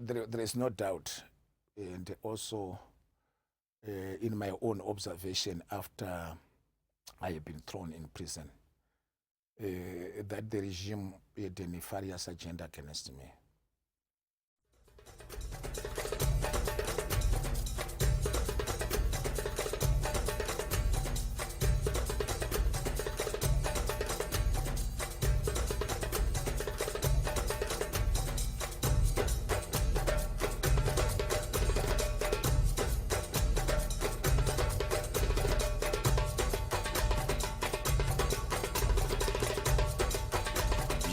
there is no doubt, and also in my own observation after I have been thrown in prison, that the regime had a nefarious agenda against me.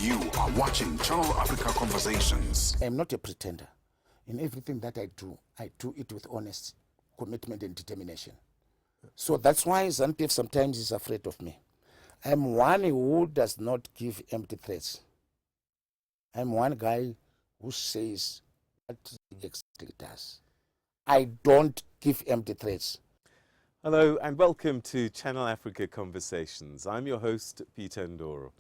You are watching Channel Africa Conversations. I'm not a pretender. In everything that I do it with honest commitment and determination. So that's why Zanu-PF sometimes is afraid of me. I'm one who does not give empty threats. I'm one guy who says what he exactly does. I don't give empty threats. Hello and welcome to Channel Africa Conversations. I'm your host, Peter Ndoro.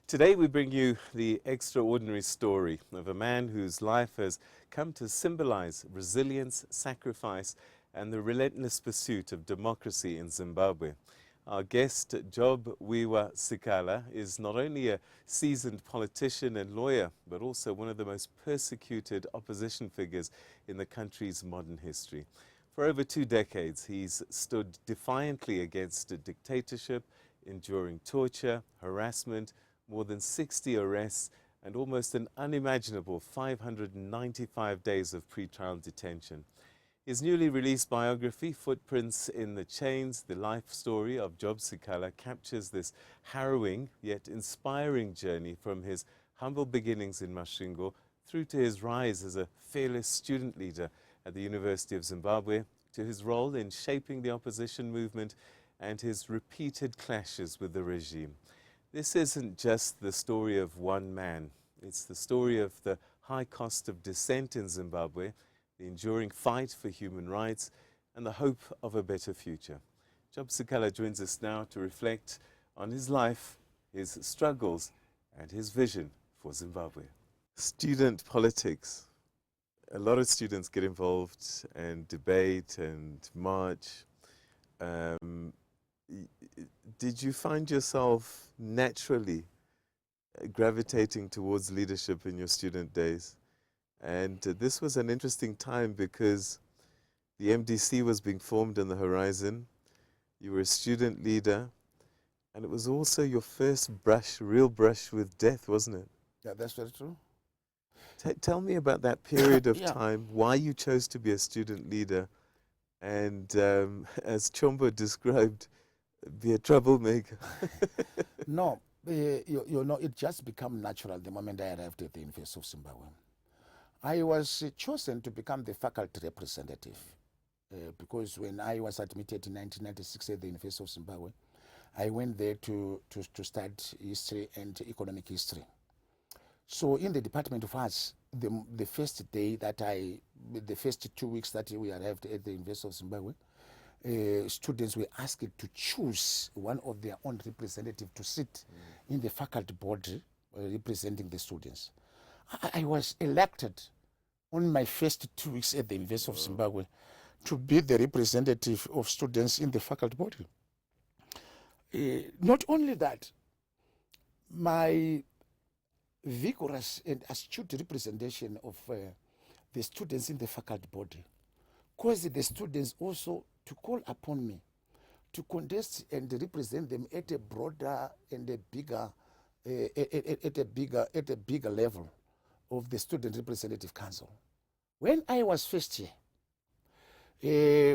Today we bring you the extraordinary story of a man whose life has come to symbolize resilience, sacrifice, and the relentless pursuit of democracy in Zimbabwe. Our guest, Job Sikhala, is not only a seasoned politician and lawyer, but also one of the most persecuted opposition figures in the country's modern history. For over 2 decades, he's stood defiantly against a dictatorship, enduring torture, harassment, more than 60 arrests, and almost an unimaginable 595 days of pre-trial detention. His newly released biography, Footprints in the Chains, the life story of Job Sikhala, captures this harrowing yet inspiring journey from his humble beginnings in Masvingo through to his rise as a fearless student leader at the University of Zimbabwe, to his role in shaping the opposition movement and his repeated clashes with the regime. This isn't just the story of one man. It's the story of the high cost of dissent in Zimbabwe, the enduring fight for human rights, and the hope of a better future. Job Sikhala joins us now to reflect on his life, his struggles, and his vision for Zimbabwe. Student politics. A lot of students get involved and debate and march. Did you find yourself naturally gravitating towards leadership in your student days? And this was an interesting time because the MDC was being formed on the horizon. You were a student leader, and it was also your first real brush with death, wasn't it? Yeah, that's very true. Tell me about that period of time, why you chose to be a student leader, and as Chombo described, be a troublemaker. No, you know, it just became natural the moment I arrived at the University of Zimbabwe. I was chosen to become the faculty representative because when I was admitted in 1996 at the University of Zimbabwe, I went there to study history and economic history. So in the Department of Arts, the first 2 weeks that we arrived at the University of Zimbabwe, students were asked to choose one of their own representatives to sit in the faculty board representing the students. I was elected on my first 2 weeks at the University of Zimbabwe to be the representative of students in the faculty body. Not only that, my vigorous and astute representation of the students in the faculty body caused the students also to call upon me to contest and represent them at a broader and a bigger level of the Student Representative Council. When I was first year,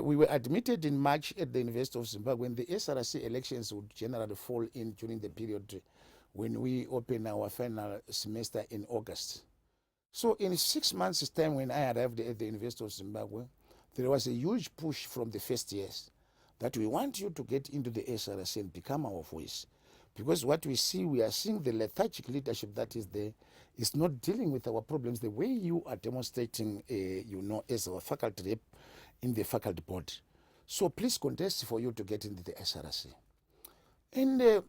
we were admitted in March at the University of Zimbabwe when the SRC elections would generally fall in during the period when we open our final semester in August. So in 6 months' time when I arrived at the University of Zimbabwe, there was a huge push from the first years that we want you to get into the SRC and become our voice. Because what we are seeing the lethargic leadership that is there is not dealing with our problems the way you are demonstrating, as our faculty rep in the faculty board. So please contest for you to get into the SRC. And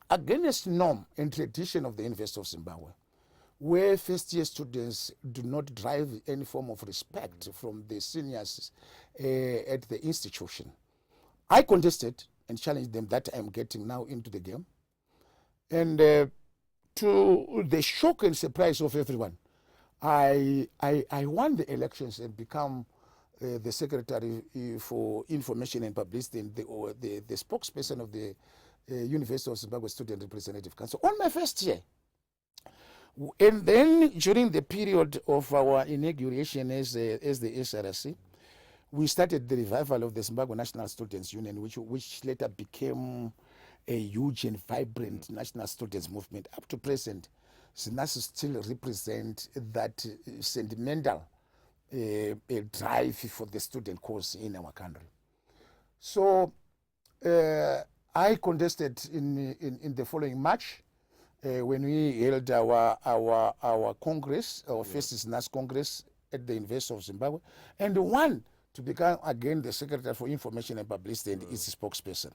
against norm and tradition of the University of Zimbabwe, where first-year students do not derive any form of respect from the seniors at the institution. I contested and challenged them that I'm getting now into the game. And to the shock and surprise of everyone, I won the elections and become the Secretary for Information and Publicity and the spokesperson of the University of Zimbabwe Student Representative Council on my first year. And then during the period of our inauguration as the SRC, we started the revival of the Zimbabwe National Students Union, which later became a huge and vibrant national students movement. Up to present, SINASU still represent that sentimental drive for the student cause in our country. So I contested in the following March when we held our Congress, our first SINASU Congress at the University of Zimbabwe, and won to become again the Secretary for Information and Publicity and its spokesperson.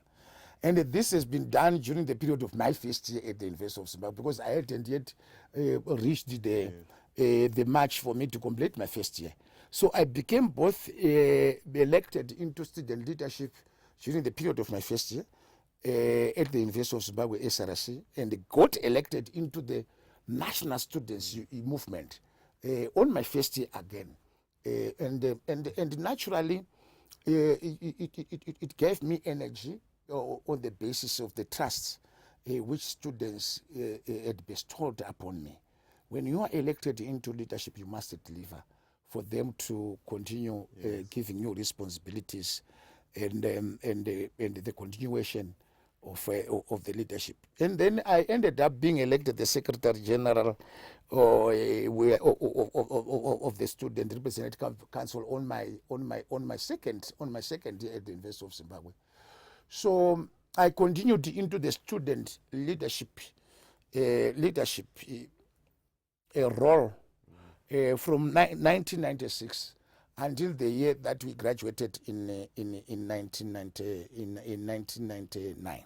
And this has been done during the period of my first year at the University of Zimbabwe, because I hadn't yet reached the march for me to complete my first year. So I became both elected into student leadership during the period of my first year at the University of Zimbabwe SRC, and got elected into the National Students Movement on my first year again. And naturally, it gave me energy on the basis of the trust which students had bestowed upon me. When you are elected into leadership, you must deliver for them to continue giving you responsibilities and the continuation of the leadership. And then I ended up being elected the Secretary General of the Student Representative Council on my second year at the University of Zimbabwe. So I continued into the student leadership role from 1996 until the year that we graduated in 1999.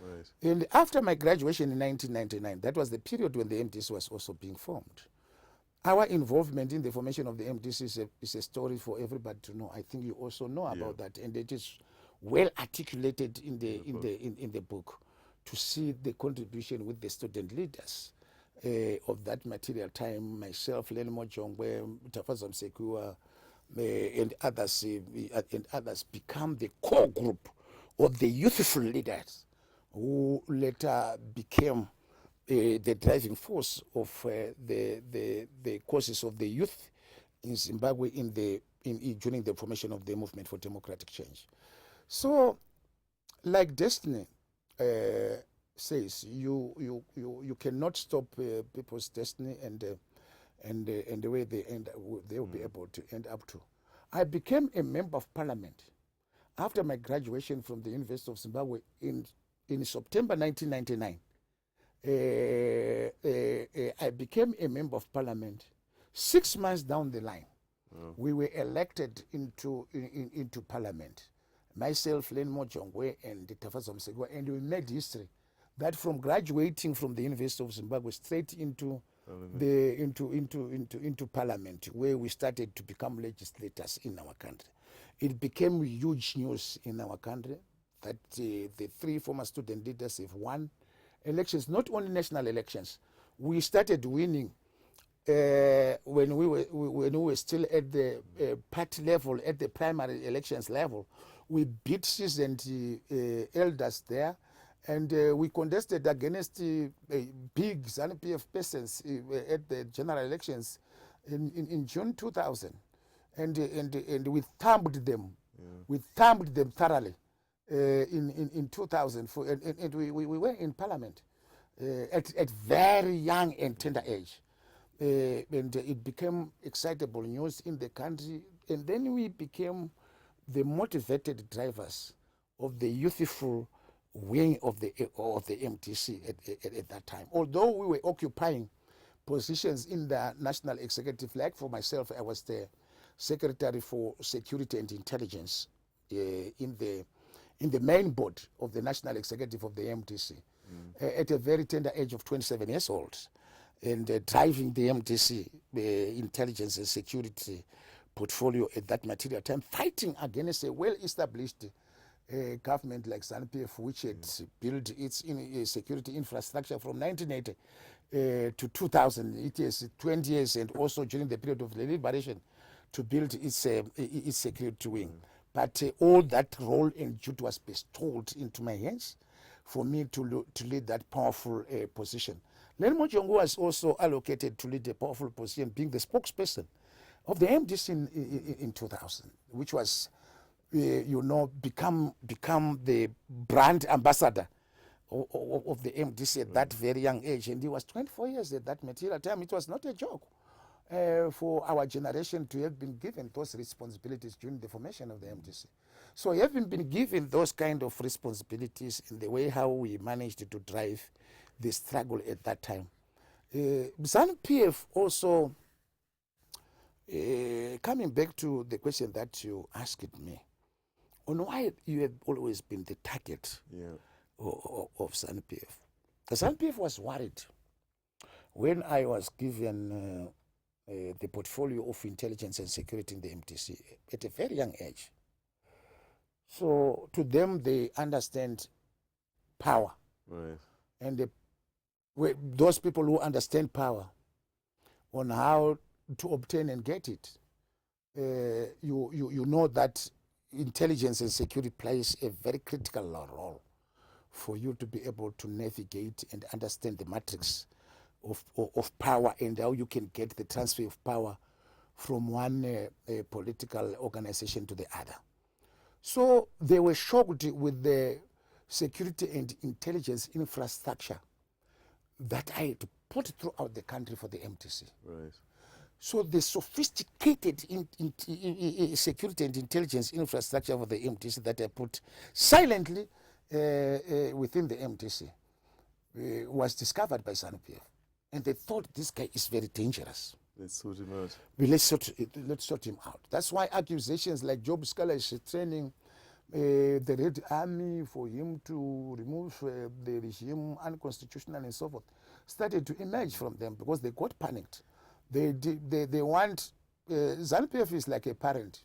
Right. And after my graduation in 1999, that was the period when the MDC was also being formed. Our involvement in the formation of the MDC is a story for everybody to know. I think you also know about that, and it is well articulated in the book to see the contribution with the student leaders of that material time. Myself, Lenmo Jongwe, Tafazam Sekua, and others become the core group of the youthful leaders who later became the driving force of the causes of the youth in Zimbabwe during the formation of the movement for democratic change. So, like destiny says, you cannot stop people's destiny and the way they will be able to end up to. I became a member of parliament after my graduation from the University of Zimbabwe in September 1999. I became a member of parliament. 6 months down the line, we were elected into parliament. Myself, Lenmo Jongwe, and Tafazam Sekua, and we made history that from graduating from the University of Zimbabwe straight into parliament, where we started to become legislators in our country. It became huge news in our country that the three former student leaders have won elections, not only national elections. We started winning when we were still at the party level, at the primary elections level. We beat seasoned elders there, and we contested against big Zanu-PF persons at the general elections in June 2000, and we thumped them. We thumped them thoroughly in 2004, and we were in parliament at very young and tender age, and it became excitable news in the country, and then we became the motivated drivers of the youthful wing of the MTC at that time. Although we were occupying positions in the national executive, like for myself, I was the Secretary for Security and Intelligence in the main board of the national executive of the MTC at a very tender age of 27 years old. and driving the MDC, intelligence and security portfolio at that material time, fighting against a well-established government like Zanu-PF, which had built its security infrastructure from 1980 to 2000. It is 20 years, and also during the period of the liberation, to build its security wing. But all that role and duty was bestowed into my hands for me to lead that powerful position. Len Mojongo was also allocated to lead a powerful position, being the spokesperson of the MDC in 2000, which was, become the brand ambassador of the MDC at that very young age. And he was 24 years at that material time. It was not a joke for our generation to have been given those responsibilities during the formation of the MDC. So having been given those kind of responsibilities in the way how we managed to drive the struggle at that time. Zanu-PF also, coming back to the question that you asked me, on why you have always been the target of Zanu-PF. Zanu-PF was worried when I was given the portfolio of intelligence and security in the MDC at a very young age. So to them, they understand power. Right. And those people who understand power on how to obtain and get it, you know that intelligence and security plays a very critical role for you to be able to navigate and understand the matrix of power and how you can get the transfer of power from one political organization to the other. So they were shocked with the security and intelligence infrastructure that I had to put throughout the country for the MDC. Right. So the sophisticated security and intelligence infrastructure for the MDC that I put silently within the MDC was discovered by Zanu-PF. And they thought this guy is very dangerous. Let's sort him out. Let's sort him out. That's why accusations like Job Sikhala is training the Red Army for him to remove the regime unconstitutional and so forth started to emerge from them because they got panicked. They want, Zanu-PF is like a parent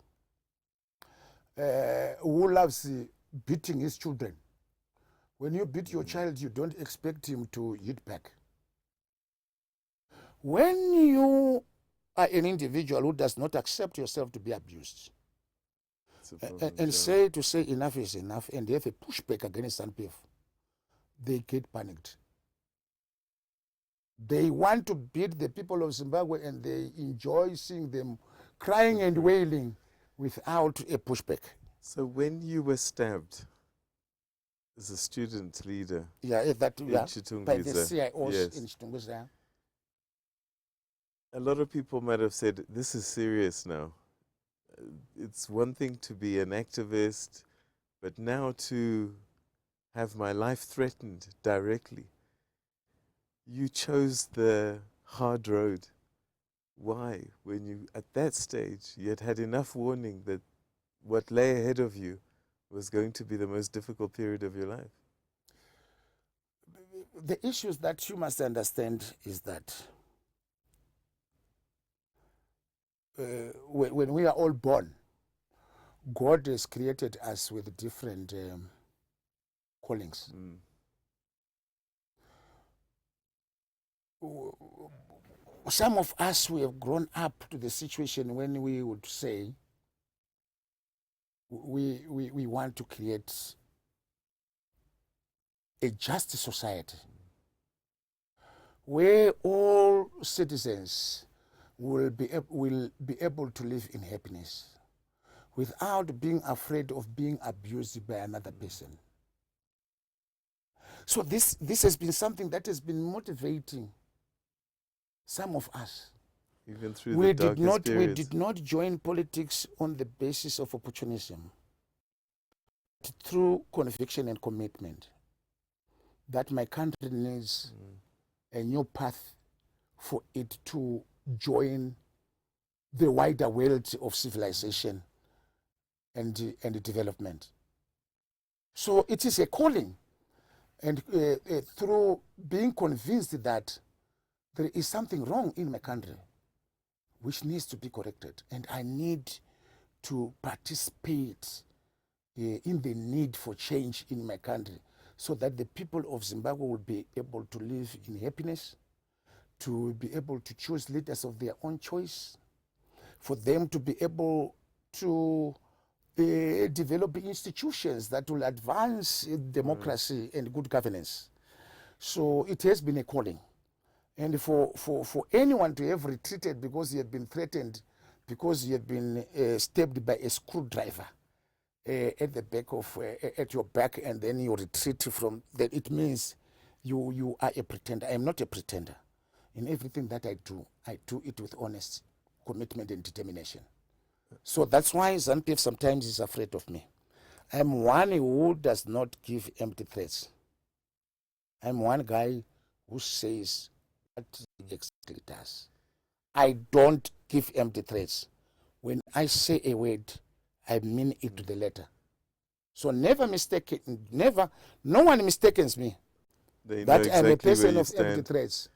who loves beating his children. When you beat your child, you don't expect him to hit back. When you are an individual who does not accept yourself to be abused, and say enough is enough, and they have a pushback against Zanu-PF, they get panicked. They want to beat the people of Zimbabwe, and they enjoy seeing them crying and wailing without a pushback. So when you were stabbed as a student leader in by the Chitungwiza, CIOs in Chitungwiza, a lot of people might have said, this is serious now. It's one thing to be an activist, but now to have my life threatened directly. You chose the hard road. Why? When you, at that stage, you had had enough warning that what lay ahead of you was going to be the most difficult period of your life. The issues that you must understand is that when we are all born, God has created us with different callings. Some of us, we have grown up to the situation when we would say we want to create a just society where all citizens will be able to live in happiness without being afraid of being abused by another person. So this has been something that has been motivating some of us. Even through the darkest periods. We did not join politics on the basis of opportunism, but through conviction and commitment that my country needs a new path for it to join the wider world of civilization and development. So it is a calling, and through being convinced that there is something wrong in my country which needs to be corrected, and I need to participate in the need for change in my country so that the people of Zimbabwe will be able to live in happiness, to be able to choose leaders of their own choice, for them to be able to develop institutions that will advance democracy and good governance. So it has been a calling. And for anyone to have retreated because he had been threatened, because he had been stabbed by a screwdriver at the back of, at your back, and then you retreat from that, it means you are a pretender. I am not a pretender. In everything that I do it with honest commitment and determination. So that's why Zanu-PF sometimes is afraid of me. I'm one who does not give empty threats. I'm one guy who says what he exactly does. I don't give empty threats. When I say a word, I mean it to the letter. So never mistake, never, no one mistakes me that I'm a person of empty threats.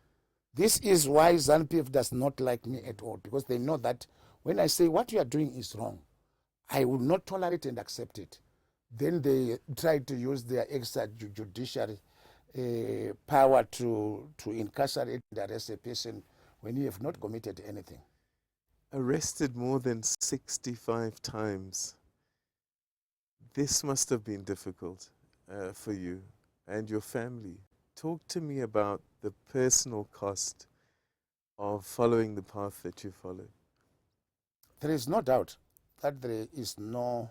This is why Zanu-PF does not like me at all, because they know that when I say what you are doing is wrong, I will not tolerate and accept it. Then they try to use their extrajudicial power to incarcerate and arrest a person when you have not committed anything. Arrested more than 65 times. This must have been difficult for you and your family. Talk to me about the personal cost of following the path that you followed. There is no doubt that there is no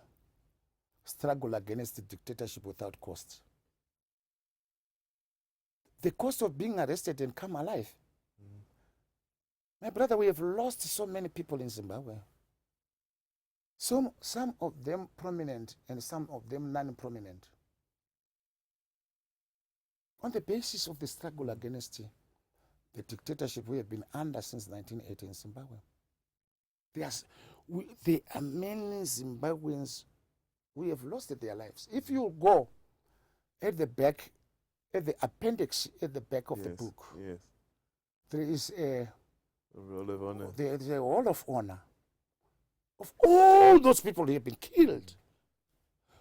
struggle against the dictatorship without cost. The cost of being arrested and come alive. My brother, we have lost so many people in Zimbabwe. Some of them prominent and some of them non-prominent. On the basis of the struggle against the dictatorship we have been under since 1980 in Zimbabwe. There are many Zimbabweans who have lost their lives. If you go at the back, at the appendix at the back of the book, there is a roll of honor. There is a roll of honor of all those people who have been killed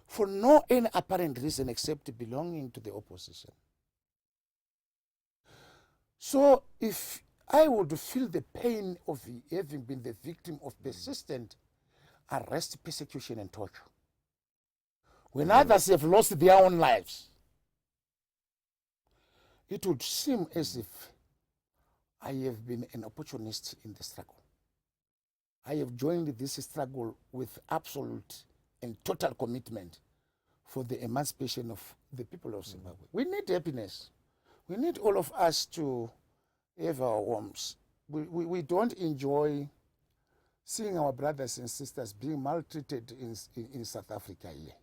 for no any apparent reason except belonging to the opposition. So if I would feel the pain of having been the victim of persistent arrest, persecution, and torture, when others have lost their own lives, it would seem as if I have been an opportunist in the struggle. I have joined this struggle with absolute and total commitment for the emancipation of the people of Zimbabwe. We need happiness. We need all of us to have our homes. We don't enjoy seeing our brothers and sisters being maltreated in South Africa here,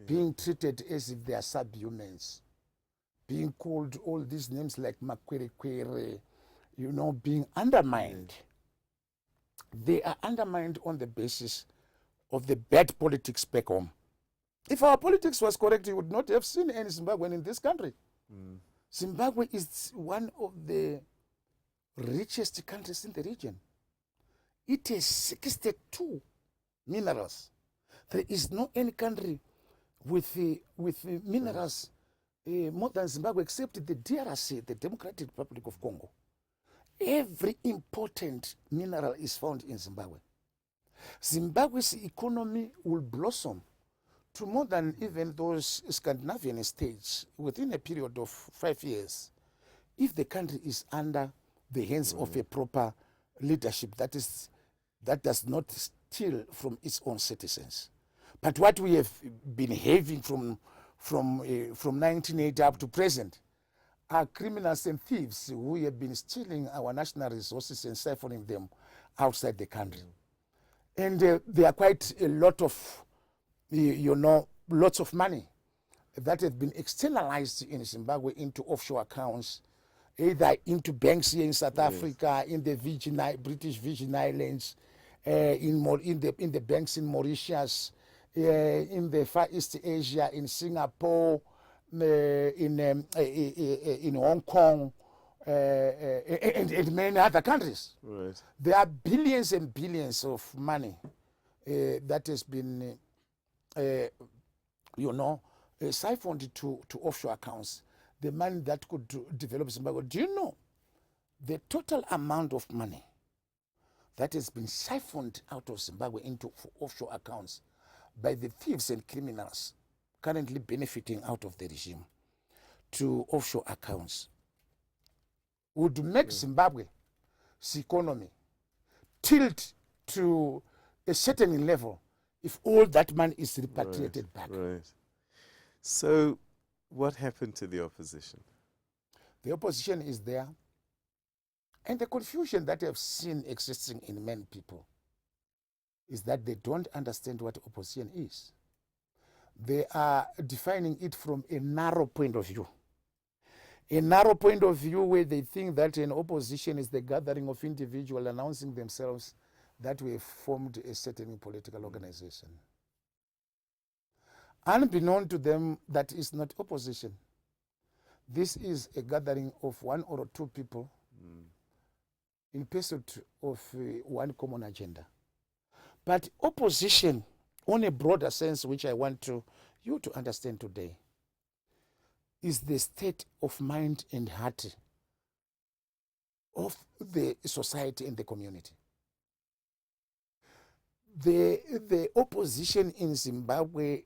being treated as if they are subhumans, being called all these names like Makwere, being undermined. They are undermined on the basis of the bad politics back home. If our politics was correct, you would not have seen any Zimbabwean in this country. Zimbabwe is one of the richest countries in the region. It has 62 minerals. There is no any country with minerals more than Zimbabwe except the DRC, the Democratic Republic of Congo. Every important mineral is found in Zimbabwe. Zimbabwe's economy will blossom to more than even those Scandinavian states within a period of 5 years if the country is under the hands of a proper leadership that does not steal from its own citizens. But what we have been having from 1980 up to present are criminals and thieves who have been stealing our national resources and siphoning them outside the country. And there are quite a lot of, lots of money that have been externalized in Zimbabwe into offshore accounts, either into banks here in South Africa, in the British Virgin Islands, in the banks in Mauritius, in the Far East Asia, in Singapore, in Hong Kong, and many other countries. Right. There are billions and billions of money that has been, siphoned to offshore accounts. The money that could develop Zimbabwe. Do you know the total amount of money that has been siphoned out of Zimbabwe into offshore accounts by the thieves and criminals currently benefiting out of the regime to offshore accounts would make Zimbabwe's economy tilt to a certain level if all that money is repatriated back. Right. So what happened to the opposition? The opposition is there. And the confusion that I've seen existing in many people is that they don't understand what opposition is. They are defining it from a narrow point of view. A narrow point of view where they think that an opposition is the gathering of individuals announcing themselves that we have formed a certain political organization. Unbeknown to them, that is not opposition. This is a gathering of one or two people in pursuit of one common agenda. But opposition, on a broader sense, which I want you to understand today, is the state of mind and heart of the society and the community. The opposition in Zimbabwe,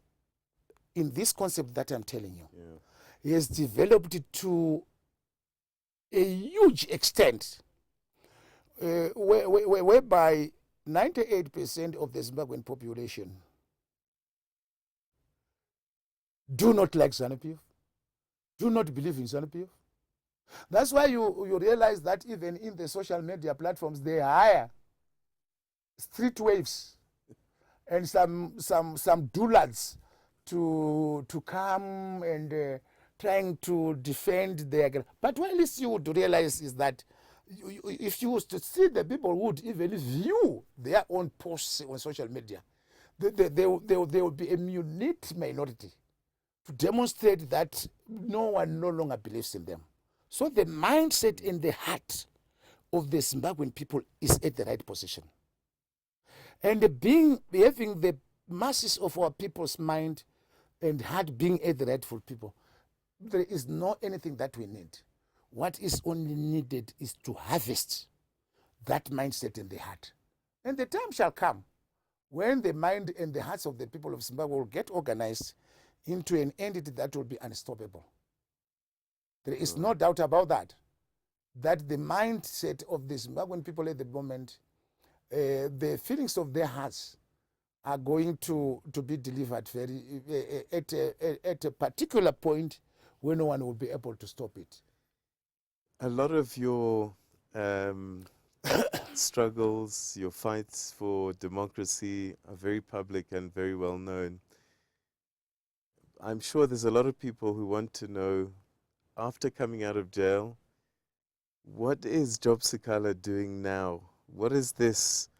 in this concept that I'm telling you, has developed to a huge extent, whereby 98% of the Zimbabwean population do not like Zanu-PF, do not believe in Zanu-PF. That's why you realize that even in the social media platforms, they hire street waves and some dullards to come and trying to defend their. But what at least you would realize is that if you was to see the people who would even view their own posts on social media, there will be a minute minority to demonstrate that no one no longer believes in them. So the mindset and the heart of the Zimbabwean people is at the right position. And having the masses of our people's mind and heart being at the rightful people, there is no anything that we need. What is only needed is to harvest that mindset in the heart. And the time shall come when the mind and the hearts of the people of Zimbabwe will get organized into an entity that will be unstoppable. There is no doubt about that. That the mindset of the Zimbabwean people at the moment, the feelings of their hearts are going to be delivered at a particular point where no one will be able to stop it. A lot of your struggles, your fights for democracy are very public and very well known. I'm sure there's a lot of people who want to know, after coming out of jail, what is Job Sikhala doing now? What is this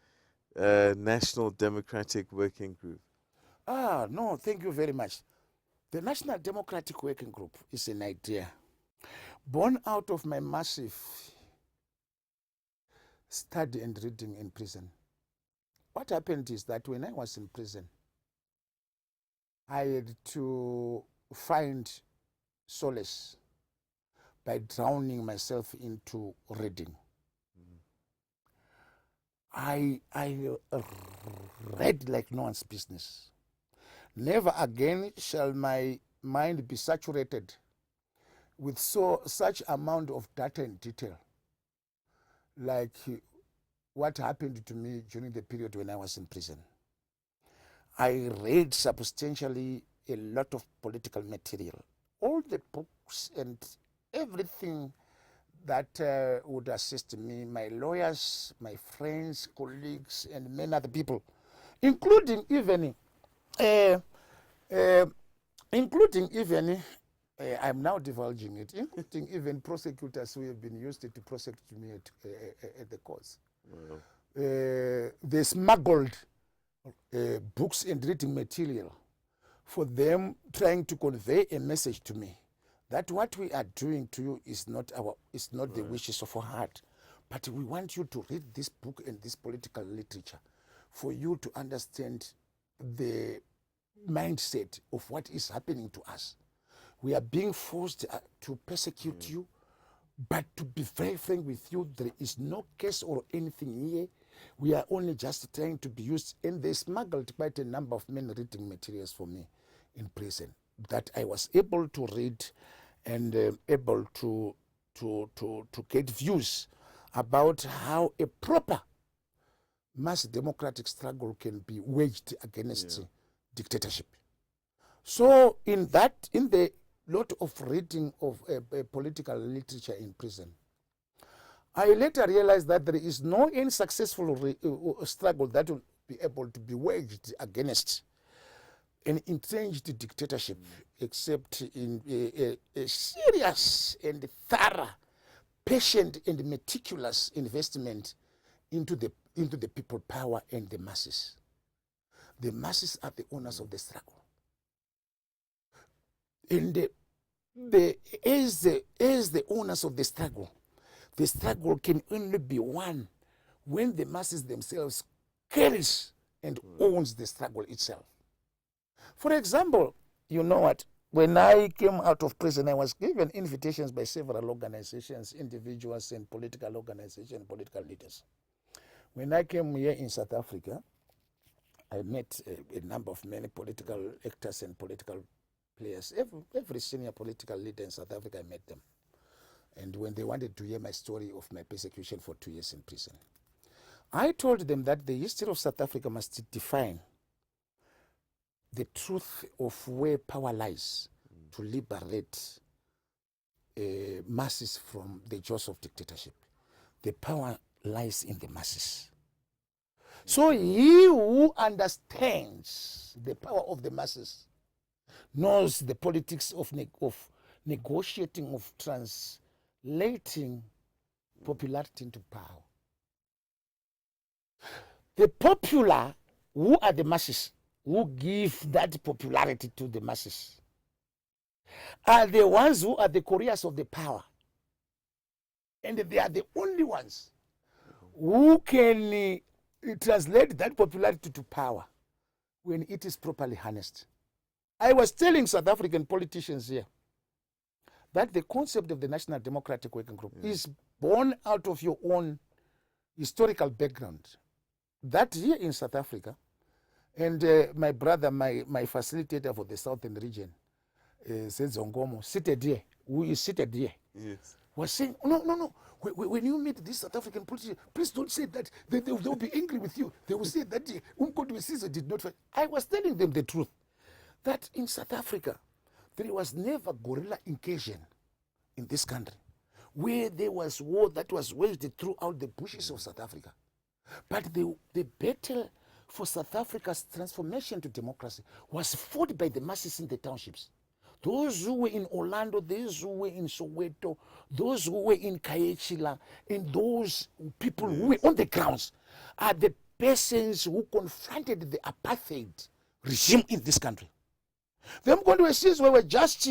National Democratic Working Group? No, thank you very much. The National Democratic Working Group is an idea born out of my massive study and reading in prison. What happened is that when I was in prison, I had to find solace by drowning myself into reading. I read like no one's business. Never again shall my mind be saturated with such amount of data and detail like what happened to me during the period when I was in prison. I read substantially a lot of political material, all the books and everything that would assist me, my lawyers, my friends, colleagues, and many other people, including even I'm now divulging it, including even prosecutors who have been used to prosecute me at the courts. Wow. They smuggled books and reading material for them trying to convey a message to me that what we are doing to you is not the wishes of our heart, but we want you to read this book and this political literature for you to understand the mindset of what is happening to us. We are being forced to persecute you, but to be very frank with you, there is no case or anything here. We are only just trying to be used, and they smuggled quite a number of men reading materials for me in prison that I was able to read and able to get views about how a proper mass democratic struggle can be waged against dictatorship. So in the lot of reading of political literature in prison, I later realized that there is no any successful struggle that will be able to be waged against an entrenched dictatorship except in a serious and thorough, patient and meticulous investment into the people power and the masses. The masses are the owners of the struggle. And as the owners of the struggle can only be won when the masses themselves carries and owns the struggle itself. For example, you know what? When I came out of prison, I was given invitations by several organizations, individuals and political organizations, political leaders. When I came here in South Africa, I met a number of many political actors and political players. Every senior political leader in South Africa, I met them. And when they wanted to hear my story of my persecution for 2 years in prison, I told them that the history of South Africa must define the truth of where power lies to liberate masses from the jaws of dictatorship. The power lies in the masses. So he who understands the power of the masses knows the politics of negotiating, of translating popularity into power. The popular, who are the masses, who give that popularity to the masses, are the ones who are the couriers of the power. And they are the only ones who can translate that popularity to power when it is properly harnessed. I was telling South African politicians here that the concept of the National Democratic Working Group is born out of your own historical background. That here in South Africa, and my brother, my facilitator for the Southern region, Zongoma, seated here, who is seated here, was saying, no. When you meet these South African politicians, please don't say that. They'll be angry with you. They will say that Umkhonto Caesar did not fight. I was telling them the truth, that in South Africa, there was never guerrilla incursion in this country, where there was war that was waged throughout the bushes of South Africa. But the battle for South Africa's transformation to democracy was fought by the masses in the townships. Those who were in Orlando, those who were in Soweto, those who were in Kayechila, and those people who were on the grounds are the persons who confronted the apartheid regime in this country. Them Congolese were just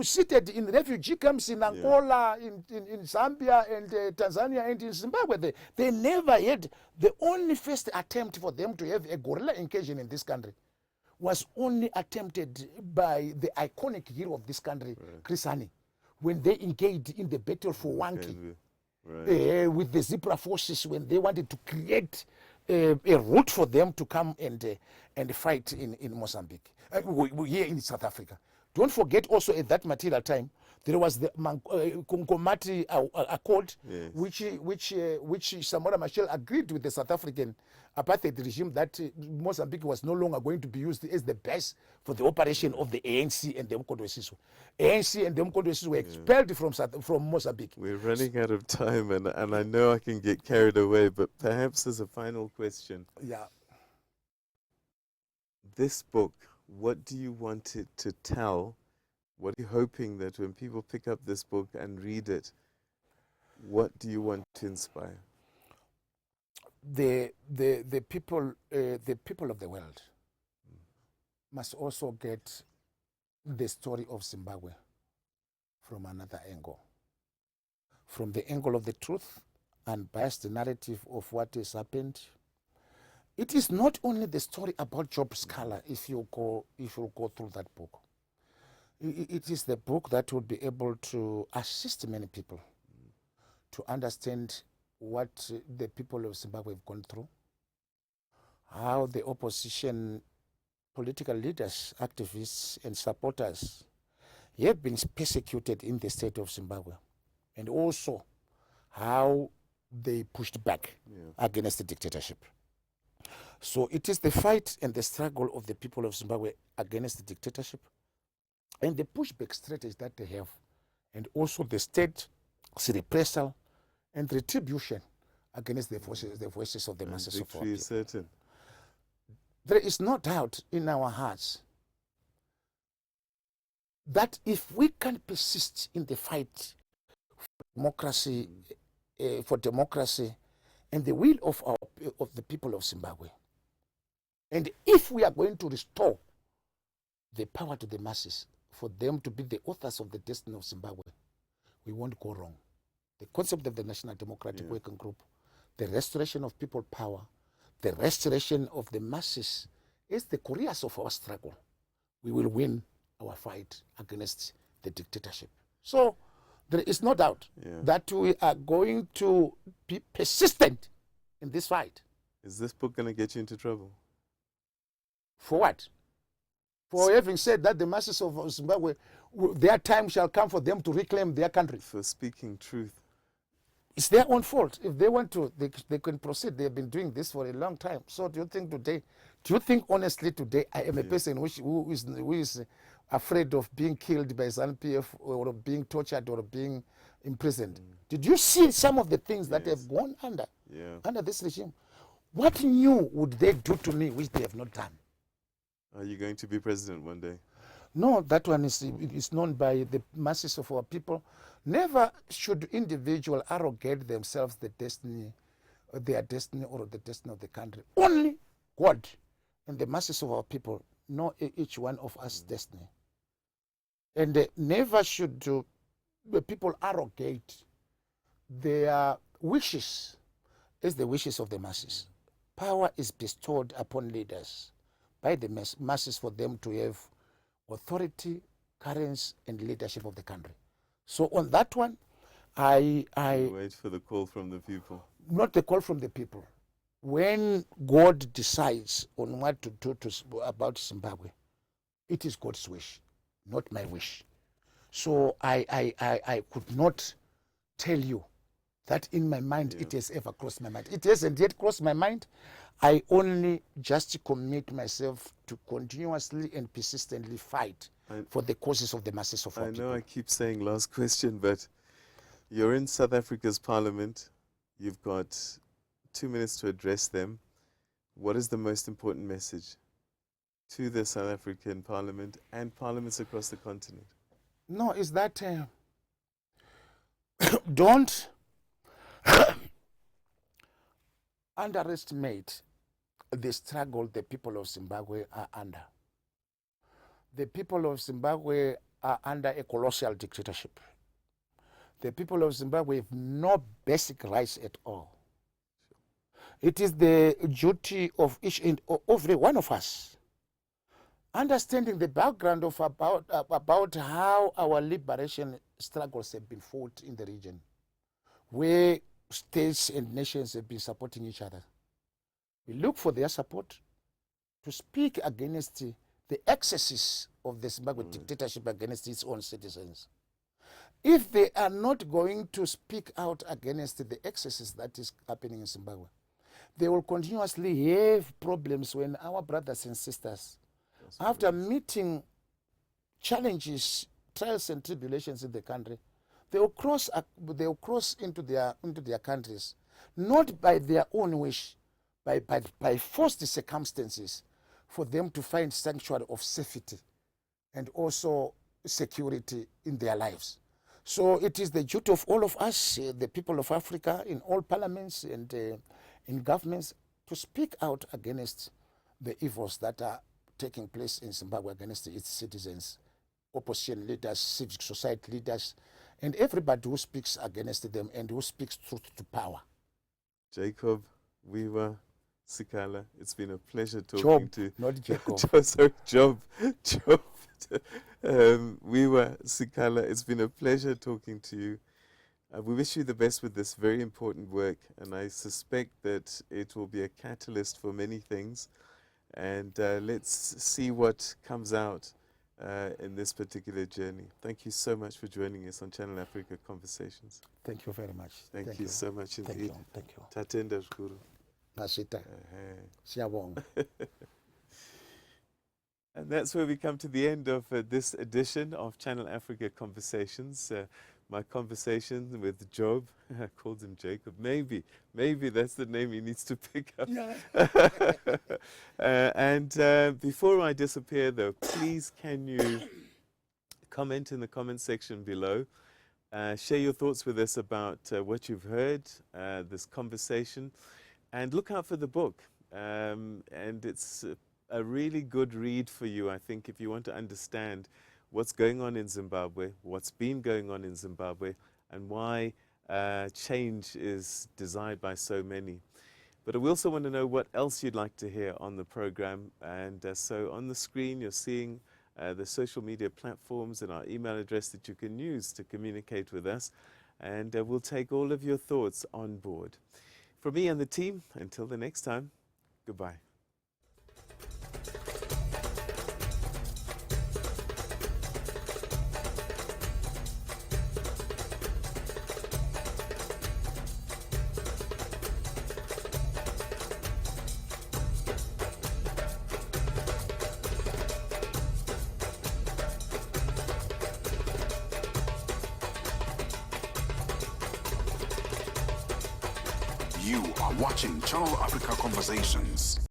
seated in refugee camps in Angola, in Zambia, and Tanzania, and in Zimbabwe. They never had, the only first attempt for them to have a guerrilla incursion in this country was only attempted by the iconic hero of this country, Chris Hani, when they engaged in the battle for Wanki with the Zebra forces, when they wanted to create a route for them to come and fight in Mozambique, here in South Africa. Don't forget also at that material time, there was the Komati Accord, which Samora Machel agreed with the South African apartheid regime that Mozambique was no longer going to be used as the base for the operation of the ANC and the Umkhonto Caesar. ANC and the Umkhonto Caesar were expelled from Mozambique. We're running out of time, and I know I can get carried away, but perhaps as a final question. Yeah. This book, what do you want it to tell? What are you hoping that when people pick up this book and read it, what do you want to inspire? The people of the world must also get the story of Zimbabwe from another angle. From the angle of the truth and biased narrative of what has happened. It is not only the story about Job Sikhala if you go through that book. It is the book that will be able to assist many people to understand what the people of Zimbabwe have gone through, how the opposition political leaders, activists, and supporters have been persecuted in the state of Zimbabwe, and also how they pushed back against the dictatorship. So it is the fight and the struggle of the people of Zimbabwe against the dictatorship and the pushback strategies that they have, and also the state's repressal and retribution against the voices of the masses of our people. Victory is certain. There is no doubt in our hearts that if we can persist in the fight for democracy and the will of the people of Zimbabwe, and if we are going to restore the power to the masses, for them to be the authors of the destiny of Zimbabwe, we won't go wrong. The concept of the National Democratic Working Group, the restoration of people power, the restoration of the masses is the course of our struggle. We will win our fight against the dictatorship. So there is no doubt that we are going to be persistent in this fight. Is this book going to get you into trouble? For what? For having said that the masses of Zimbabwe, their time shall come for them to reclaim their country. For speaking truth. It's their own fault. If they want to, they can proceed. They have been doing this for a long time. So do you think honestly today I am a person who is afraid of being killed by Zanu-PF or being tortured or being imprisoned? Did you see some of the things that have gone under this regime? What new would they do to me which they have not done? Are you going to be president one day? No, that one is known by the masses of our people. Never should individuals arrogate themselves their destiny or the destiny of the country. Only God and the masses of our people know each one of us destiny. And never should the people arrogate their wishes as the wishes of the masses. Power is bestowed upon leaders by the masses for them to have authority, currency, and leadership of the country. So on that one, I wait for the call from the people. Not the call from the people. When God decides on what to do about Zimbabwe, it is God's wish, not my wish. So I could not tell you that in my mind it has ever crossed my mind. It hasn't yet crossed my mind. I only just commit myself to continuously and persistently fight for the causes of the masses of our people. I know I keep saying last question, but you're in South Africa's parliament. You've got 2 minutes to address them. What is the most important message to the South African parliament and parliaments across the continent? No, is that don't underestimate the struggle the people of Zimbabwe are under. The people of Zimbabwe are under a colossal dictatorship. The people of Zimbabwe have no basic rights at all. It is the duty of each and every one of us, understanding the background of about how our liberation struggles have been fought in the region, where states and nations have been supporting each other. We look for their support to speak against the excesses of the Zimbabwe dictatorship against its own citizens. If they are not going to speak out against the excesses that is happening in Zimbabwe, they will continuously have problems when our brothers and sisters, after meeting challenges, trials and tribulations in the country, they will cross into their countries, not by their own wish, by forced circumstances, for them to find sanctuary of safety and also security in their lives. So it is the duty of all of us, the people of Africa, in all parliaments and in governments, to speak out against the evils that are taking place in Zimbabwe against its citizens opposition leaders, civic society leaders, and everybody who speaks against them and who speaks truth to power. Jacob, Weaver, Sikhala, it's been a pleasure talking Job, to not Jacob. Sorry, Job. Weaver, Sikhala, it's been a pleasure talking to you. We wish you the best with this very important work, and I suspect that it will be a catalyst for many things. And let's see what comes out in this particular journey. Thank you so much for joining us on Channel Africa Conversations. Thank you very much. Thank you so much Thank indeed. you. Thank you. Tatenda Shukuru. Nasita. Siyabonga. And that's where we come to the end of this edition of Channel Africa Conversations. My conversation with Job, I called him Jacob. Maybe that's the name he needs to pick up. Yeah. And before I disappear, though, please can you comment in the comment section below. Share your thoughts with us about what you've heard, this conversation, and look out for the book. And it's a really good read for you, I think, if you want to understand what's going on in Zimbabwe, what's been going on in Zimbabwe, and why change is desired by so many. But we also want to know what else you'd like to hear on the program. And so on the screen, you're seeing the social media platforms and our email address that you can use to communicate with us. And we'll take all of your thoughts on board. From me and the team, until the next time, goodbye. You are watching Channel Africa Conversations.